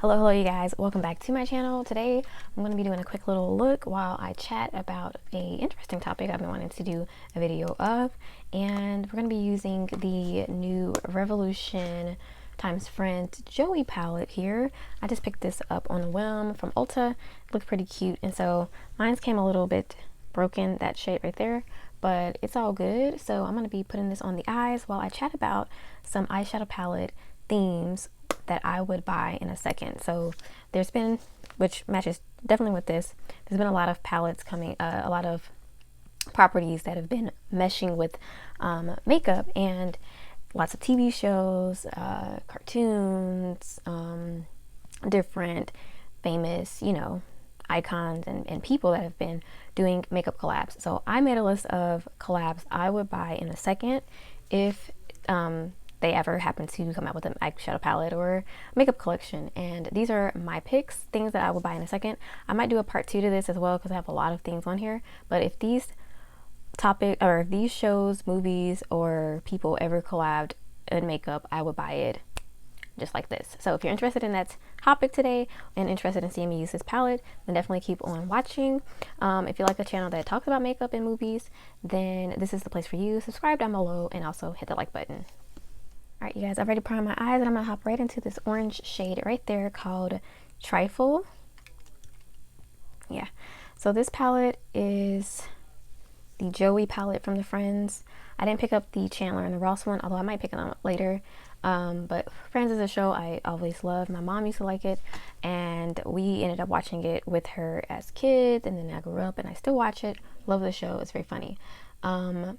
Hello you guys, welcome back to my channel. Today I'm going to be doing a quick little look while I chat about a interesting topic I've been wanting to do a video of, and we're going to be using the new Revolution times Friends Joey palette here. I just picked this up on a whim from Ulta. It looked pretty cute, and so mine's came a little bit broken, that shade right there, but it's all good. So I'm going to be putting this on the eyes while I chat about some eyeshadow palette themes that I would buy in a second. So there's been, which matches definitely with this, there's been a lot of palettes coming, a lot of properties that have been meshing with makeup, and lots of TV shows, cartoons, different famous, icons and people that have been doing makeup collabs. So I made a list of collabs I would buy in a second if they ever happen to come out with an eyeshadow palette or makeup collection. And these are my picks, things that I will buy in a second. I might do a part 2 to this as well because I have a lot of things on here. But if these if these shows, movies, or people ever collabed in makeup, I would buy it just like this. So if you're interested in that topic today and interested in seeing me use this palette, then definitely keep on watching. If you like a channel that talks about makeup and movies, then this is the place for you. Subscribe down below and also hit the like button. Alright you guys, I've already primed my eyes and I'm going to hop right into this orange shade right there called Trifle. Yeah, so this palette is the Joey palette from the Friends. I didn't pick up the Chandler and the Ross one, although I might pick it up later. But Friends is a show I always loved. My mom used to like it, and we ended up watching it with her as kids, and then I grew up and I still watch it. Love the show, it's very funny. But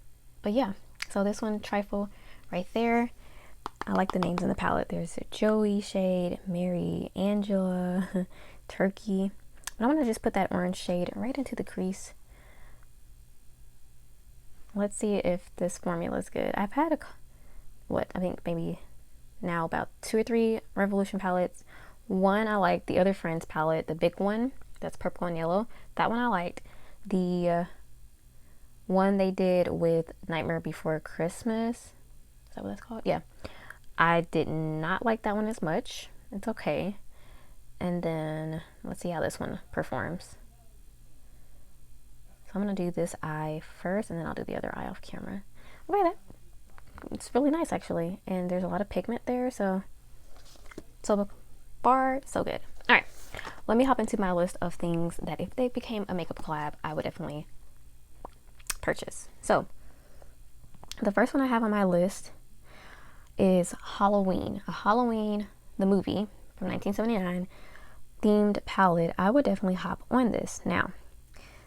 yeah, so this one, Trifle, right there. I like the names in the palette. There's a Joey shade, Mary, Angela, Turkey. And I'm going to just put that orange shade right into the crease. Let's see if this formula is good. I've had I think maybe now about 2 or 3 Revolution palettes. One I liked, the other Friends palette, the big one, that's purple and yellow. That one I liked. The one they did with Nightmare Before Christmas, is that what that's called? Yeah. I did not like that one as much. It's okay. And then let's see how this one performs. So I'm going to do this eye first, and then I'll do the other eye off camera. Look at that. It's really nice, actually. And there's a lot of pigment there, so far, so good. All right. Let me hop into my list of things that if they became a makeup collab, I would definitely purchase. So the first one I have on my list is Halloween. A Halloween, the movie from 1979, themed palette. I would definitely hop on this. Now,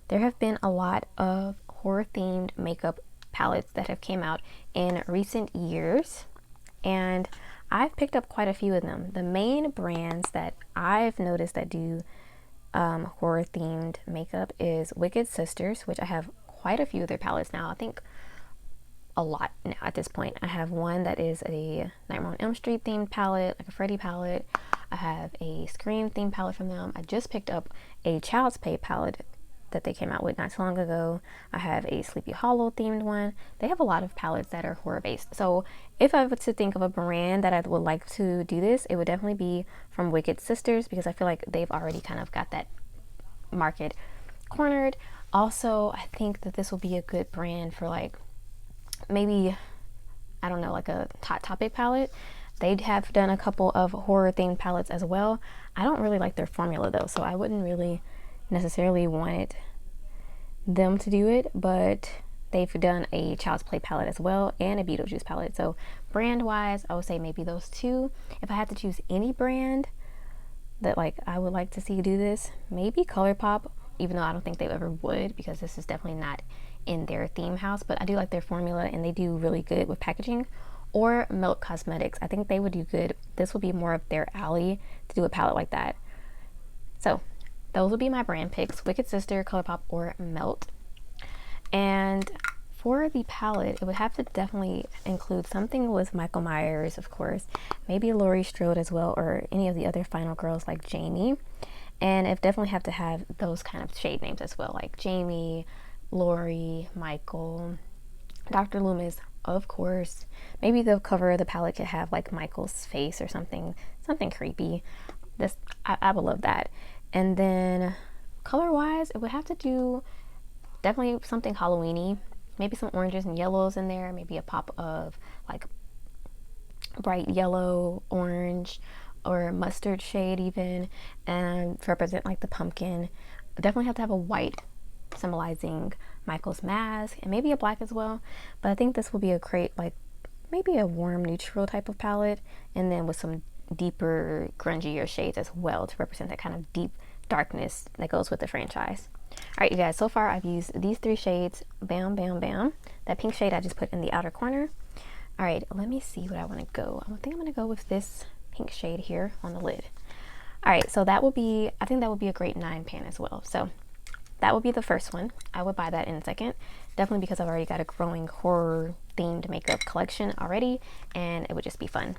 there have been a lot of horror themed makeup palettes that have came out in recent years, and I've picked up quite a few of them. The main brands that I've noticed that do horror themed makeup is Wicked Sisters, which I have quite a few of their palettes now. I think a lot now at this point. I have one that is a Nightmare on Elm Street themed palette, like a Freddy palette. I have a Scream themed palette from them. I just picked up a Child's Play palette that they came out with not too long ago. I have a Sleepy Hollow themed one. They have a lot of palettes that are horror based. So if I were to think of a brand that I would like to do this, it would definitely be from Wicked Sisters, because I feel like they've already kind of got that market cornered. Also, I think that this will be a good brand for like maybe, I don't know, like a Hot Topic palette. They have done a couple of horror themed palettes as well. I don't really like their formula though, so I wouldn't really necessarily want them to do it, but they've done a Child's Play palette as well and a Beetlejuice palette. So brand wise, I would say maybe those two. If I had to choose any brand that like I would like to see do this, maybe ColourPop, even though I don't think they ever would, because this is definitely not in their theme house, but I do like their formula and they do really good with packaging. Or Milk Cosmetics, I think they would do good. This would be more of their alley to do a palette like that. So those would be my brand picks: Wicked Sister, ColourPop, or Melt. And for the palette, it would have to definitely include something with Michael Myers, of course, maybe Laurie Strode as well, or any of the other final girls like Jamie. And it definitely have to have those kind of shade names as well, like Jamie, Laurie, Michael, Dr. Loomis, of course. Maybe the cover of the palette could have like Michael's face or something creepy. This I would love that. And then color wise, it would have to do definitely something Halloweeny. Maybe some oranges and yellows in there. Maybe a pop of like bright yellow, orange, or mustard shade even, and to represent like the pumpkin. Definitely have to have a white symbolizing Michael's mask, and maybe a black as well. But I think this will be a great, like maybe a warm neutral type of palette, and then with some deeper grungier shades as well to represent that kind of deep darkness that goes with the franchise. All right, you guys, so far I've used these 3 shades. Bam, bam, bam. That pink shade I just put in the outer corner. All right, let me see what I want to go. I think I'm going to go with this pink shade here on the lid. All right, so that will be, I think that would be a great 9 pan as well. So that would be the first one. I would buy that in a second. Definitely because I've already got a growing horror themed makeup collection already, and it would just be fun.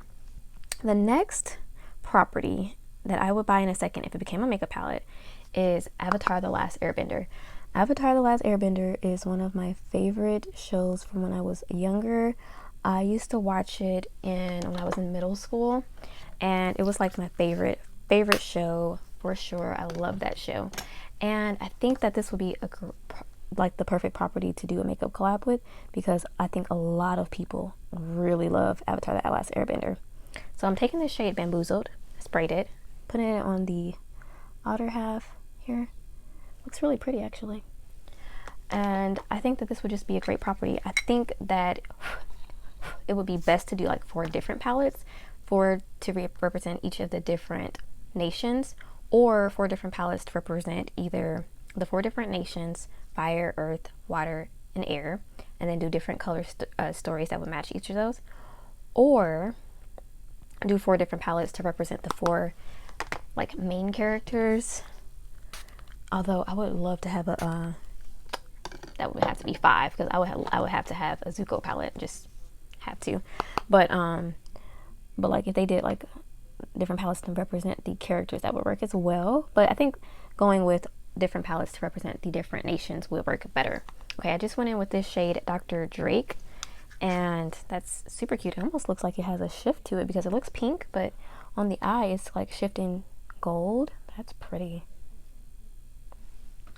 The next property that I would buy in a second if it became a makeup palette is Avatar: The Last Airbender. Avatar: The Last Airbender is one of my favorite shows from when I was younger. I used to watch it when I was in middle school, and it was like my favorite show for sure. I love that show, and I think that this would be like the perfect property to do a makeup collab with, because I think a lot of people really love Avatar: The Last Airbender. So I'm taking this shade Bamboozled, sprayed it, putting it on the outer half here. Looks really pretty actually. And I think that this would just be a great property. I think that it would be best to do like 4 different palettes to represent each of the different nations, or 4 different palettes to represent either the 4 different nations, fire, earth, water, and air, and then do different color stories that would match each of those, or do 4 different palettes to represent the 4 like main characters. Although I would love to have a that would have to be 5, because I would have to have a Zuko palette, just have to. But like if they did like different palettes to represent the characters, that would work as well. But I think going with different palettes to represent the different nations would work better. Okay, I just went in with this shade Dr. Drake, and that's super cute. It almost looks like it has a shift to it because it looks pink, but on the eye it's like shifting gold. That's pretty.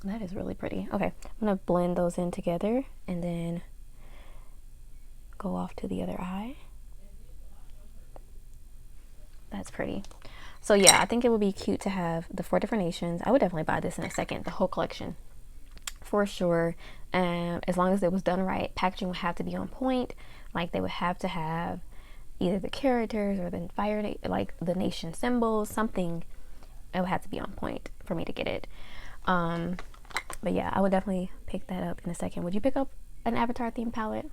That is really pretty. Okay, I'm gonna blend those in together and then go off to the other eye. That's pretty. So yeah, I think it would be cute to have the 4 different nations. I would definitely buy this in a second, the whole collection for sure. As long as it was done right, packaging would have to be on point. Like they would have to have either the characters or the fire, like the nation symbols, something. It would have to be on point for me to get it. But yeah, I would definitely pick that up in a second. Would you pick up an Avatar themed palette?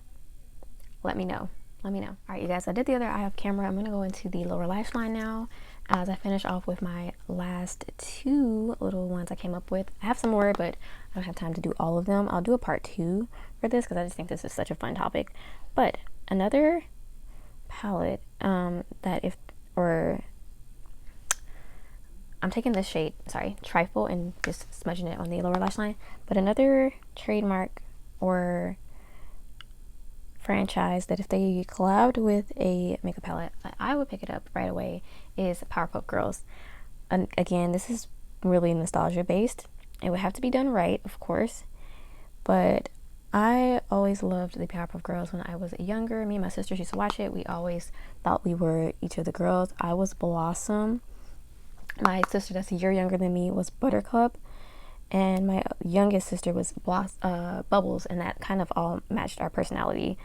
Let me know. Let me know. All right, you guys, I did the other eye off camera. I'm going to go into the lower lash line now as I finish off with my last 2 little ones I came up with. I have some more, but I don't have time to do all of them. I'll do a part 2 for this because I just think this is such a fun topic. But another palette I'm taking this shade, Trifle, and just smudging it on the lower lash line. But another trademark or franchise that if they collabed with a makeup palette, I would pick it up right away, is Powerpuff Girls. And again, this is really nostalgia based. It would have to be done right, of course. But I always loved the Powerpuff Girls when I was younger. Me and my sisters used to watch it. We always thought we were each of the girls. I was Blossom. My sister that's a year younger than me was Buttercup, and my youngest sister was Bubbles, and that kind of all matched our personality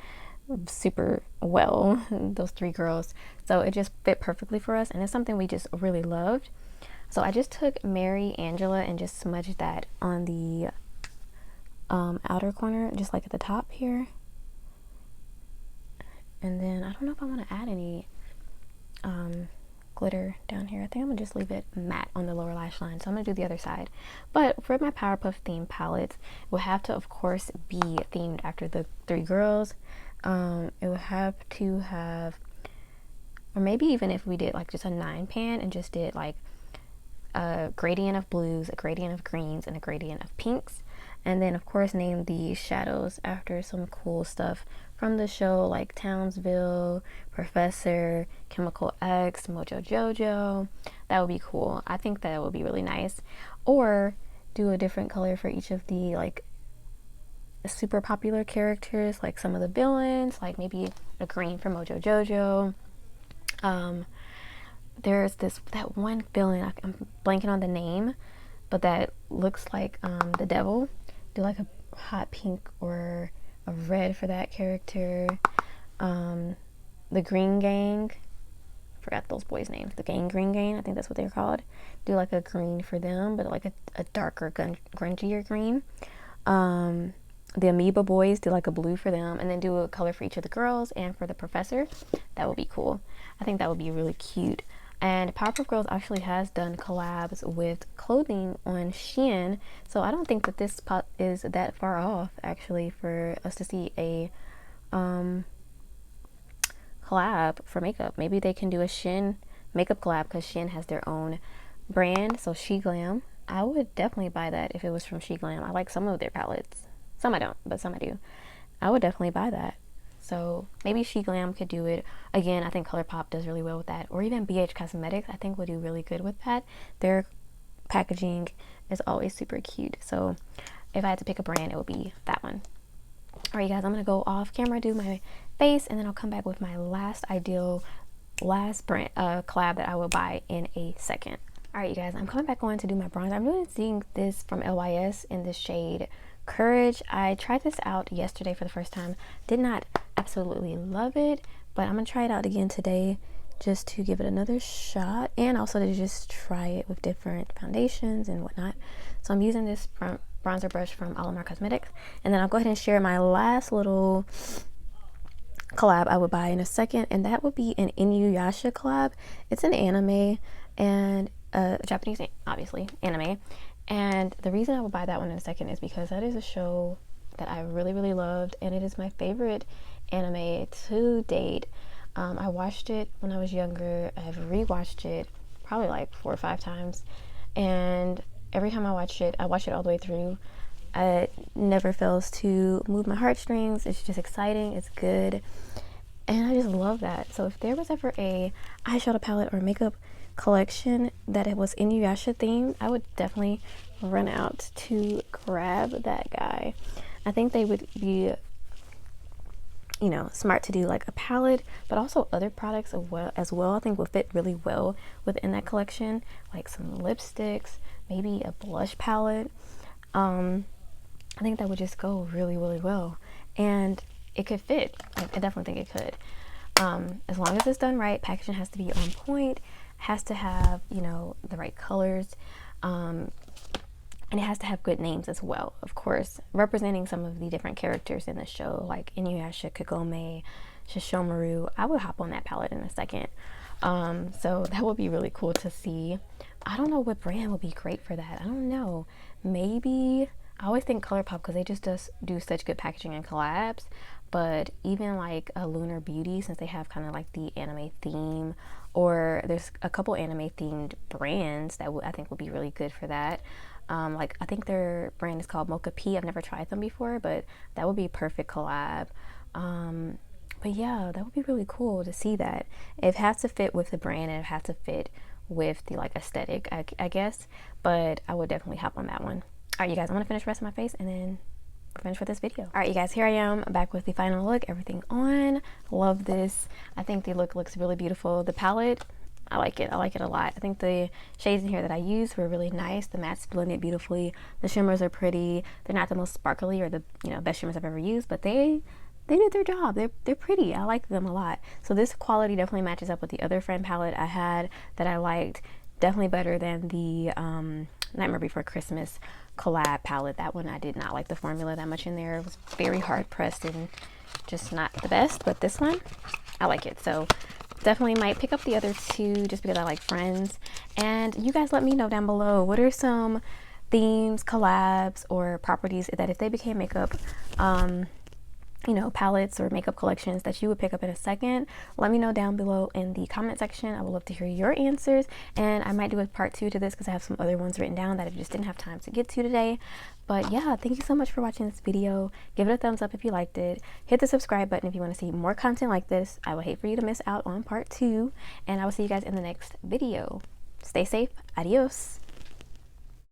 super well, those 3 girls. So it just fit perfectly for us, and it's something we just really loved. So I just took Mary Angela and just smudged that on the outer corner, just like at the top here. And then I don't know if I want to add any glitter down here. I think I'm gonna just leave it matte on the lower lash line. So I'm gonna do the other side. But for my Powerpuff themed palettes, it will have to of course be themed after the 3 girls. It would have to have, or maybe even if we did like just a 9 pan and just did like a gradient of blues, a gradient of greens, and a gradient of pinks, and then of course name the shadows after some cool stuff from the show, like Townsville, Professor, Chemical X, Mojo Jojo. That would be cool. I think that would be really nice. Or do a different color for each of the like super popular characters, like some of the villains, like maybe a green for Mojo Jojo. There's that one villain, I'm blanking on the name, but that looks like the devil. Do like a hot pink or a red for that character. The Green Gang, forgot those boys' names. The Green Gang, I think that's what they're called. Do like a green for them, but like a darker, grungier green. The Amoeba Boys, do like a blue for them, and then do a color for each of the girls and for the professor. That would be cool. I think that would be really cute. And Powerpuff Girls actually has done collabs with clothing on Shein, so I don't think that this is that far off actually for us to see a collab for makeup. Maybe they can do a Shein makeup collab because Shein has their own brand. So She Glam, I would definitely buy that if it was from She Glam. I like some of their palettes. Some I don't, but some I do. I would definitely buy that. So maybe She Glam could do it. Again, I think ColourPop does really well with that. Or even BH Cosmetics, I think would do really good with that. Their packaging is always super cute. So if I had to pick a brand, it would be that one. All right, you guys, I'm going to go off camera, do my face, and then I'll come back with my last brand collab that I will buy in a second. All right, you guys, I'm coming back on to do my bronzer. I'm really seeing this from LYS in the shade Courage. I tried this out yesterday for the first time. Did not absolutely love it, but I'm gonna try it out again today just to give it another shot and also to just try it with different foundations and whatnot. So I'm using this bronzer brush from Alamar Cosmetics, and then I'll go ahead and share my last little collab I would buy in a second, and that would be an Inuyasha collab. It's an anime and Japanese, obviously, anime. And the reason I will buy that one in a second is because that is a show that I really, really loved, and it is my favorite anime to date. I watched it when I was younger. I've rewatched it probably like 4 or 5 times, and every time I watch it all the way through. It never fails to move my heartstrings. It's just exciting. It's good, and I just love that. So if there was ever a eyeshadow palette or makeup collection that it was Inuyasha themed, I would definitely run out to grab that guy. I think they would be, you know, smart to do like a palette, but also other products as well. I think will fit really well within that collection, like some lipsticks, maybe a blush palette. I think that would just go really, really well, and it could fit. I definitely think it could. As long as it's done right, packaging has to be on point, has to have, you know, the right colors, and it has to have good names as well, of course, representing some of the different characters in the show, like Inuyasha, Kagome, Shishomaru. I would hop on that palette in a second. So that would be really cool to see. I don't know what brand would be great for that. I don't know. Maybe, I always think ColourPop because they just do such good packaging and collabs. But even like a Lunar Beauty, since they have kind of like the anime theme, or there's a couple anime themed brands that I think would be really good for that. Like I think their brand is called Mocha P. I've never tried them before, but that would be a perfect collab. But yeah, that would be really cool to see that. It has to fit with the brand and it has to fit with the like aesthetic, I guess. But I would definitely hop on that one. All right, you guys, I'm gonna finish the rest of my face and then we're finished with this video. All right, you guys, here I am back with the final look. Everything on. Love this. I think the look looks really beautiful. The palette, I like it. I like it a lot. I think the shades in here that I used were really nice. The mattes blended beautifully. The shimmers are pretty. They're not the most sparkly or the best shimmers I've ever used, but they did their job. They're pretty. I like them a lot. So this quality definitely matches up with the other Friend palette I had that I liked. Definitely better than the Nightmare Before Christmas collab palette. That one I did not like the formula that much in there. It was very hard pressed and just not the best, but this one I like it. So definitely might pick up the other two just because I like Friends. And you guys let me know down below, what are some themes, collabs, or properties that if they became makeup you know, palettes or makeup collections that you would pick up in a second, let me know down below in the comment section. I would love to hear your answers, and I might do a part 2 to this because I have some other ones written down that I just didn't have time to get to today. But yeah, thank you so much for watching this video. Give it a thumbs up if you liked it. Hit the subscribe button if you want to see more content like this. I would hate for you to miss out on part 2, and I will see you guys in the next video. Stay safe. Adios.